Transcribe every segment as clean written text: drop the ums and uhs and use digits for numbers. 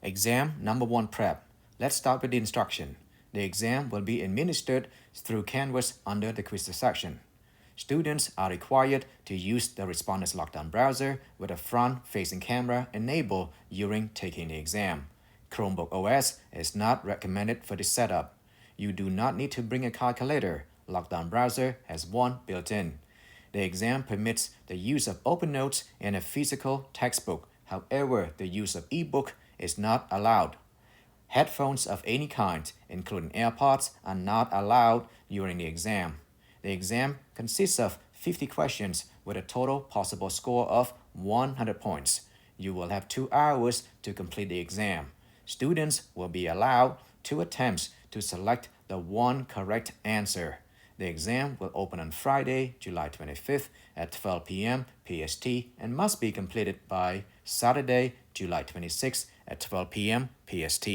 Exam number 1 prep. Let's start with the instruction. The exam will be administered through Canvas under the quiz section. Students are required to use the respondent's lockdown browser with a front-facing camera enabled during taking the exam. Chromebook OS is not recommended for this setup. You do not need to bring a calculator. Lockdown browser has one built in. The exam permits the use of open notes and a physical textbook. However, the use of e-book is not allowed. Headphones of any kind, including AirPods, are not allowed during the exam. The exam consists of 50 questions with a total possible score of 100 points. You will have 2 hours to complete the exam. Students will be allowed 2 attempts to select the one correct answer. The exam will open on Friday, July 25th at 12 p.m. PST and must be completed by Saturday, July 26th at 12 p.m. PST.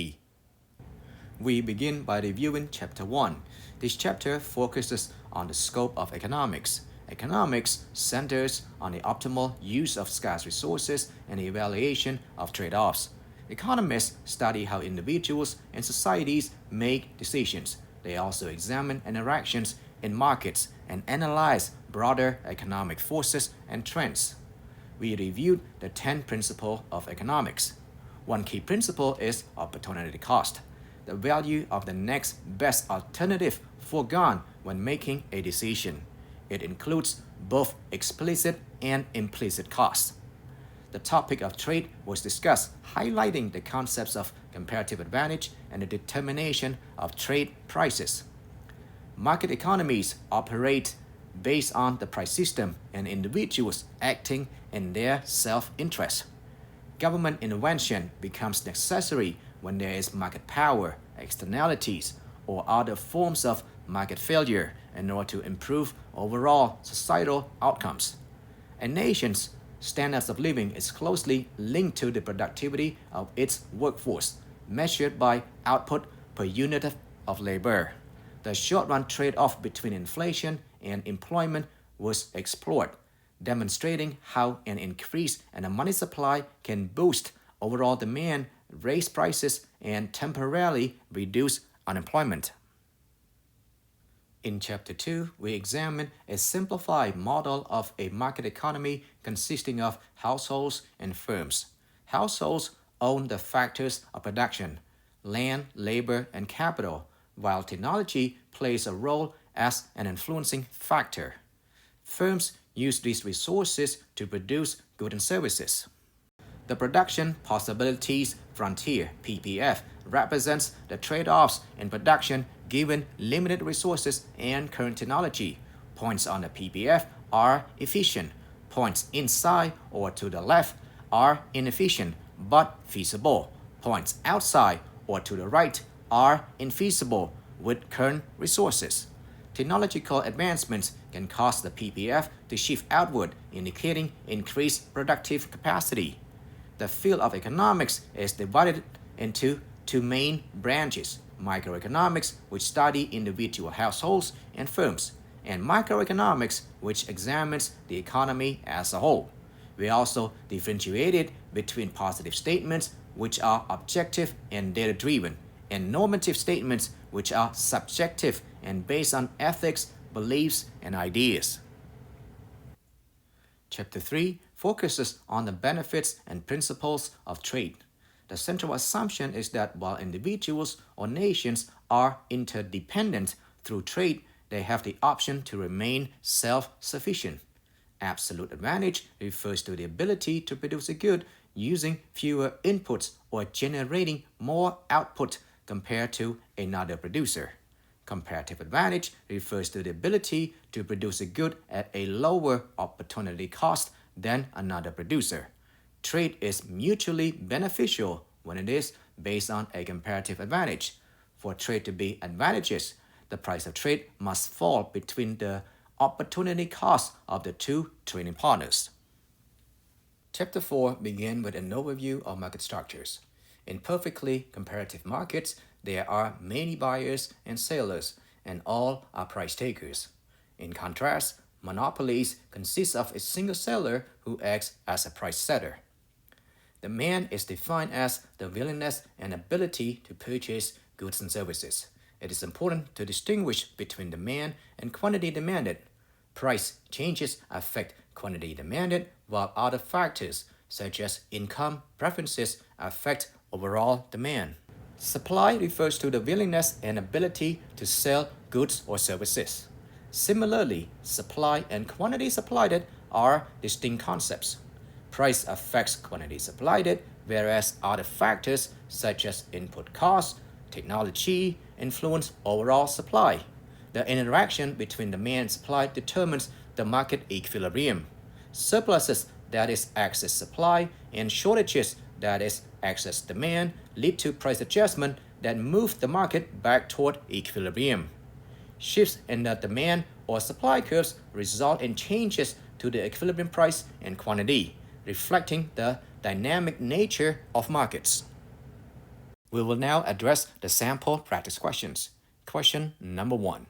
We begin by reviewing Chapter 1. This chapter focuses on the scope of economics. Economics centers on the optimal use of scarce resources and the evaluation of trade-offs. Economists study how individuals and societies make decisions. They also examine interactions in markets and analyze broader economic forces and trends. We reviewed the 10 principles of economics. One key principle is opportunity cost, the value of the next best alternative foregone when making a decision. It includes both explicit and implicit costs. The topic of trade was discussed, highlighting the concepts of comparative advantage and the determination of trade prices. Market economies operate based on the price system and individuals acting in their self-interest. Government intervention becomes necessary when there is market power, externalities, or other forms of market failure in order to improve overall societal outcomes. A nation's standards of living is closely linked to the productivity of its workforce, measured by output per unit of labor. The short-run trade-off between inflation and employment was explored, demonstrating how an increase in the money supply can boost overall demand, raise prices, and temporarily reduce unemployment. In Chapter 2, we examine a simplified model of a market economy consisting of households and firms. Households own the factors of production, land, labor, and capital, while technology plays a role as an influencing factor. Firms use these resources to produce goods and services. The Production Possibilities Frontier (PPF) represents the trade-offs in production given limited resources and current technology. Points on the PPF are efficient. Points inside or to the left are inefficient but feasible. Points outside or to the right are infeasible with current resources. Technological advancements can cause the PPF to shift outward, indicating increased productive capacity. The field of economics is divided into 2 main branches: microeconomics, which study individual households and firms, and macroeconomics, which examines the economy as a whole. We also differentiated between positive statements, which are objective and data-driven, and normative statements, which are subjective and based on ethics, beliefs, and ideas. Chapter 3 focuses on the benefits and principles of trade. The central assumption is that while individuals or nations are interdependent through trade, they have the option to remain self-sufficient. Absolute advantage refers to the ability to produce a good using fewer inputs or generating more output compared to another producer. Comparative advantage refers to the ability to produce a good at a lower opportunity cost than another producer. Trade is mutually beneficial when it is based on a comparative advantage. For trade to be advantageous, the price of trade must fall between the opportunity cost of the 2 trading partners. Chapter 4 begins with an overview of market structures. In perfectly comparative markets, there are many buyers and sellers, and all are price takers. In contrast, monopolies consist of a single seller who acts as a price setter. Demand is defined as the willingness and ability to purchase goods and services. It is important to distinguish between demand and quantity demanded. Price changes affect quantity demanded, while other factors, such as income preferences, affect overall demand. Supply refers to the willingness and ability to sell goods or services. Similarly, supply and quantity supplied are distinct concepts. Price affects quantity supplied, whereas other factors such as input costs, technology, influence overall supply. The interaction between demand and supply determines the market equilibrium. Surpluses, that is excess supply, and shortages, that is excess demand, lead to price adjustment that move the market back toward equilibrium. Shifts in the demand or supply curves result in changes to the equilibrium price and quantity, reflecting the dynamic nature of markets. We will now address the sample practice questions. Question number 1.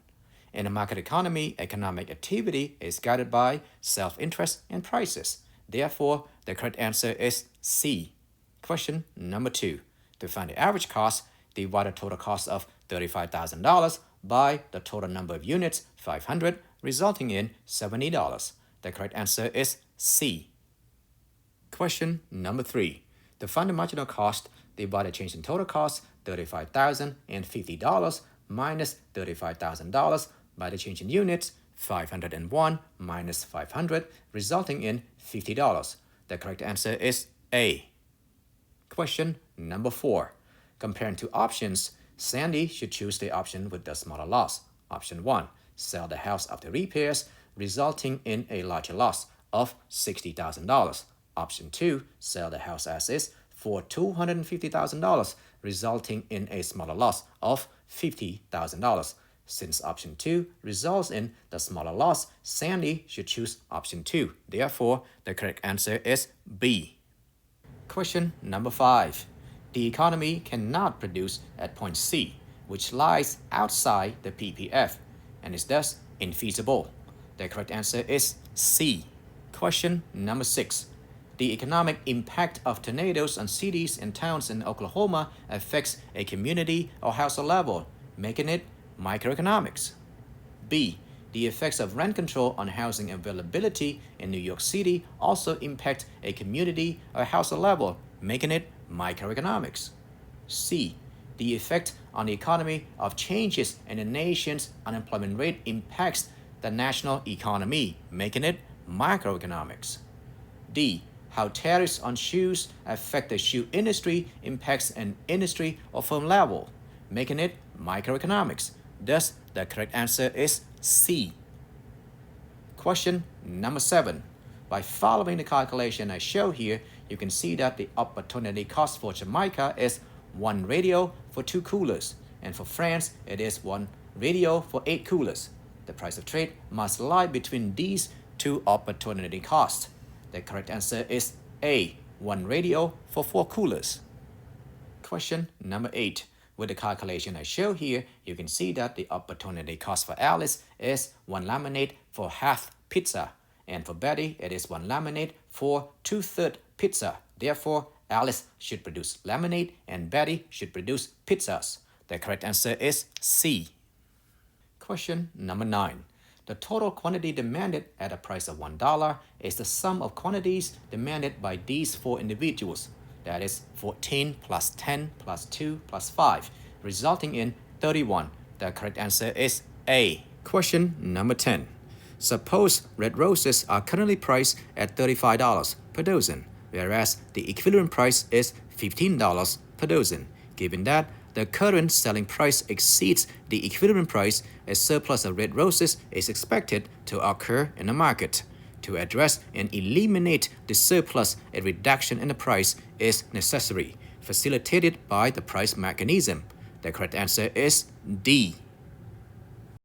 In a market economy, economic activity is guided by self-interest and prices. Therefore, the correct answer is C. Question number 2. To find the average cost, divide the total cost of $35,000 by the total number of units, 500, resulting in $70. The correct answer is C. Question number 3. To find the marginal cost, divide the change in total cost, $35,000 and $50 minus $35,000 by the change in units, 501 minus 500, resulting in $50. The correct answer is A. Question number 4. Comparing two options, Sandy should choose the option with the smaller loss. Option 1. Sell the house after repairs, resulting in a larger loss of $60,000. Option 2. Sell the house as is for $250,000, resulting in a smaller loss of $50,000. Since option 2 results in the smaller loss, Sandy should choose option 2. Therefore, the correct answer is B. Question number 5. The economy cannot produce at point C, which lies outside the PPF, and is thus infeasible. The correct answer is C. Question number 6. The economic impact of tornadoes on cities and towns in Oklahoma affects a community or household level, making it microeconomics. B. The effects of rent control on housing availability in New York City also impact a community or household level, making it microeconomics. C. The effect on the economy of changes in the nation's unemployment rate impacts the national economy, making it microeconomics. D. How tariffs on shoes affect the shoe industry impacts an industry or firm level, making it microeconomics. Thus, the correct answer is C. Question number 7. By following the calculation I show here, you can see that the opportunity cost for Jamaica is 1 radio for 2 coolers, and for France, it is 1 radio for 8 coolers. The price of trade must lie between these 2 opportunity costs. The correct answer is A. 1 radio for 4 coolers. Question number 8. With the calculation I show here, you can see that the opportunity cost for Alice is 1 laminate for half pizza, and for Betty, it is 1 laminate for 2/3 pizza. Therefore, Alice should produce laminate and Betty should produce pizzas. The correct answer is C. Question number 9. The total quantity demanded at a price of $1 is the sum of quantities demanded by these 4 individuals. That is 14 plus 10 plus 2 plus 5, resulting in 31. The correct answer is A. Question number 10. Suppose red roses are currently priced at $35 per dozen, whereas the equivalent price is $15 per dozen. Given that the current selling price exceeds the equivalent price, a surplus of red roses is expected to occur in the market. To address and eliminate the surplus, a reduction in the price is necessary, facilitated by the price mechanism. The correct answer is D.